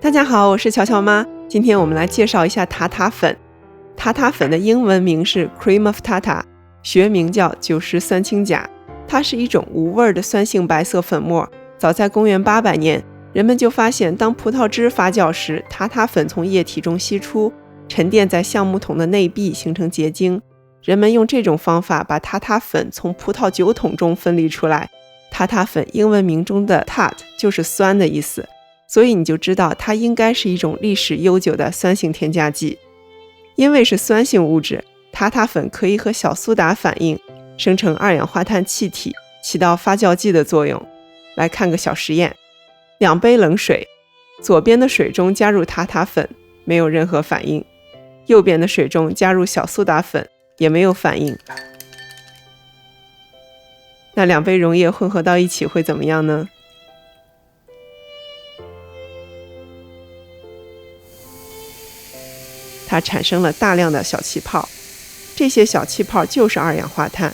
大家好，我是乔乔妈。今天我们来介绍一下塔塔粉。塔塔粉的英文名是 Cream of Tartar， 学名叫90酸氢钾。它是一种无味的酸性白色粉末。早在公元800年，人们就发现，当葡萄汁发酵时，塔塔粉从液体中析出，沉淀在橡木桶的内壁，形成结晶。人们用这种方法把塔塔粉从葡萄酒桶中分离出来。塔塔粉英文名中的 tart 就是酸的意思，所以你就知道它应该是一种历史悠久的酸性添加剂。因为是酸性物质，塔塔粉可以和小苏打反应，生成二氧化碳气体，起到发酵剂的作用。来看个小实验：2杯冷水，左边的水中加入塔塔粉，没有任何反应；右边的水中加入小苏打粉，也没有反应。那2杯溶液混合到一起会怎么样呢？它产生了大量的小气泡，这些小气泡就是二氧化碳。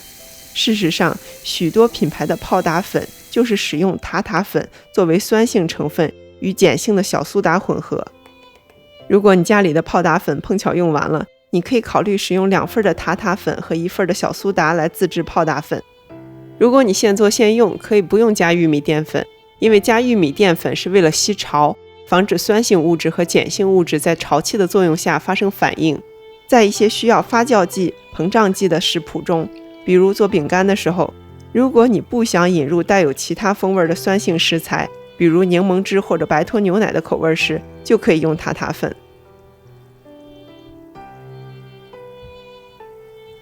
事实上，许多品牌的泡打粉就是使用塔塔粉作为酸性成分与碱性的小苏打混合。如果你家里的泡打粉碰巧用完了，你可以考虑使用2份的塔塔粉和1份的小苏打来自制泡打粉。如果你现做现用，可以不用加玉米淀粉，因为加玉米淀粉是为了吸潮，防止酸性物质和碱性物质在潮气的作用下发生反应。在一些需要发酵剂、膨胀剂的食谱中，比如做饼干的时候，如果你不想引入带有其他风味的酸性食材，比如柠檬汁或者白脱牛奶的口味时，就可以用塔塔粉。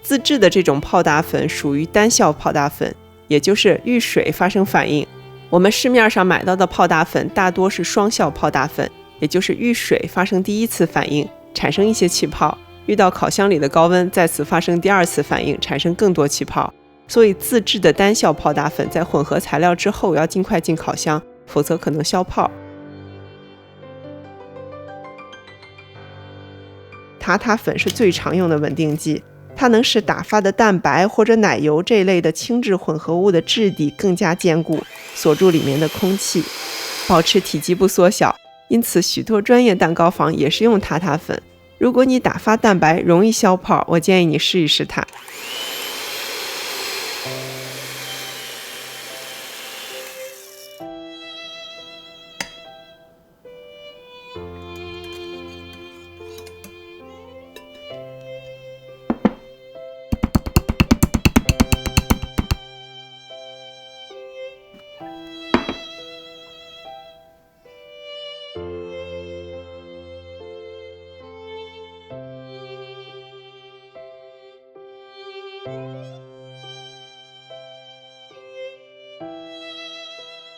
自制的这种泡打粉属于单效泡打粉，也就是遇水发生反应。我们市面上买到的泡打粉大多是双效泡打粉，也就是遇水发生第一次反应，产生一些气泡，遇到烤箱里的高温，再次发生第2次反应，产生更多气泡。所以自制的单效泡打粉在混合材料之后要尽快进烤箱，否则可能消泡。塔塔粉是最常用的稳定剂，它能使打发的蛋白或者奶油这类的轻质混合物的质地更加坚固，锁住里面的空气，保持体积不缩小。因此许多专业蛋糕房也是用塔塔粉。如果你打发蛋白容易消泡，我建议你试一试它。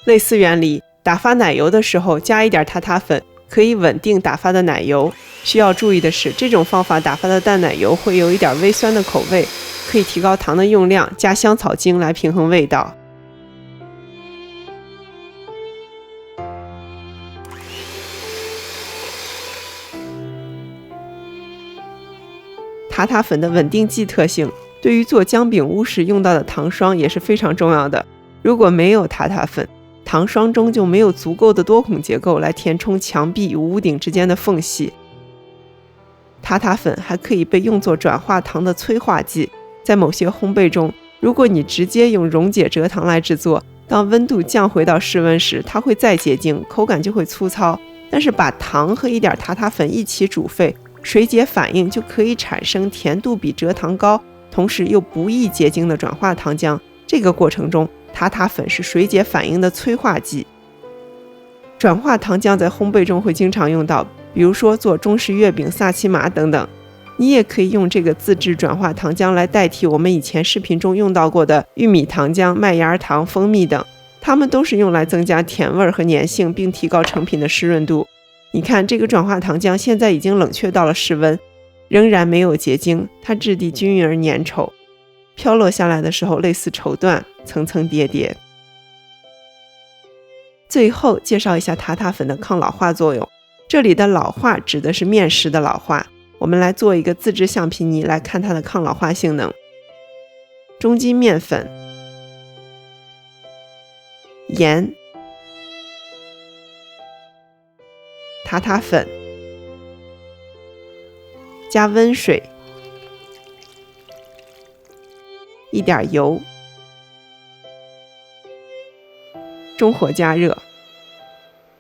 类似原理，打发奶油的时候加一点塔塔粉，可以稳定打发的奶油。需要注意的是，这种方法打发的淡奶油会有一点微酸的口味，可以提高糖的用量，加香草精来平衡味道。塔塔粉的稳定剂特性，对于做姜饼屋时用到的糖霜也是非常重要的。如果没有塔塔粉，糖霜中就没有足够的多孔结构来填充墙壁与屋顶之间的缝隙。塔塔粉还可以被用作转化糖的催化剂，在某些烘焙中，如果你直接用溶解蔗糖来制作，当温度降回到室温时，它会再结晶，口感就会粗糙。但是把糖和一点塔塔粉一起煮沸，水解反应就可以产生甜度比蔗糖高，同时又不易结晶的转化糖浆。这个过程中，塔塔粉是水解反应的催化剂。转化糖浆在烘焙中会经常用到，比如说做中式月饼、萨琪玛等等。你也可以用这个自制转化糖浆来代替我们以前视频中用到过的玉米糖浆、麦芽糖、蜂蜜等，它们都是用来增加甜味和粘性，并提高成品的湿润度。你看，这个转化糖浆现在已经冷却到了室温，仍然没有结晶，它质地均匀而粘稠，飘落下来的时候类似绸缎，层层叠叠。最后介绍一下塔塔粉的抗老化作用，这里的老化指的是面食的老化。我们来做一个自制橡皮泥来看它的抗老化性能。中筋面粉、盐、塔塔粉，加温水，一点油，中火加热。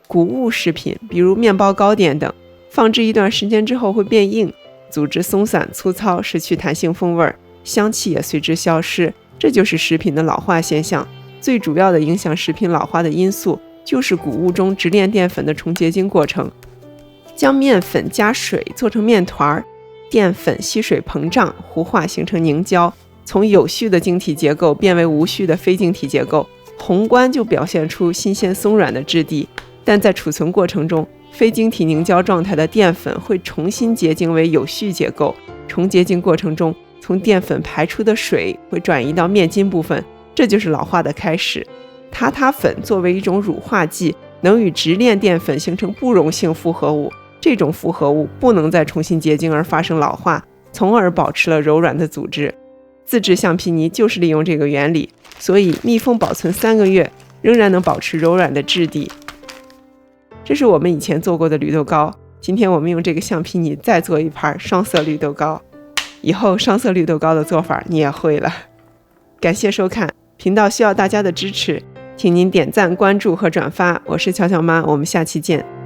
谷物食品，比如面包、糕点等，放置一段时间之后会变硬，组织松散粗糙，失去弹性风味，香气也随之消失，这就是食品的老化现象。最主要的影响食品老化的因素就是谷物中直链淀粉的重结晶过程。将面粉加水做成面团，淀粉吸水膨胀，糊化形成凝胶，从有序的晶体结构变为无序的非晶体结构，宏观就表现出新鲜松软的质地。但在储存过程中，非晶体凝胶状态的淀粉会重新结晶为有序结构，重结晶过程中，从淀粉排出的水会转移到面筋部分，这就是老化的开始。塔塔粉作为一种乳化剂，能与直链淀粉形成不溶性复合物，这种复合物不能再重新结晶而发生老化，从而保持了柔软的组织。自制橡皮泥就是利用这个原理，所以密封保存3个月仍然能保持柔软的质地。这是我们以前做过的绿豆糕，今天我们用这个橡皮泥再做一盘双色绿豆糕，以后双色绿豆糕的做法你也会了。感谢收看，频道需要大家的支持，请您点赞、关注和转发。我是巧巧妈，我们下期见。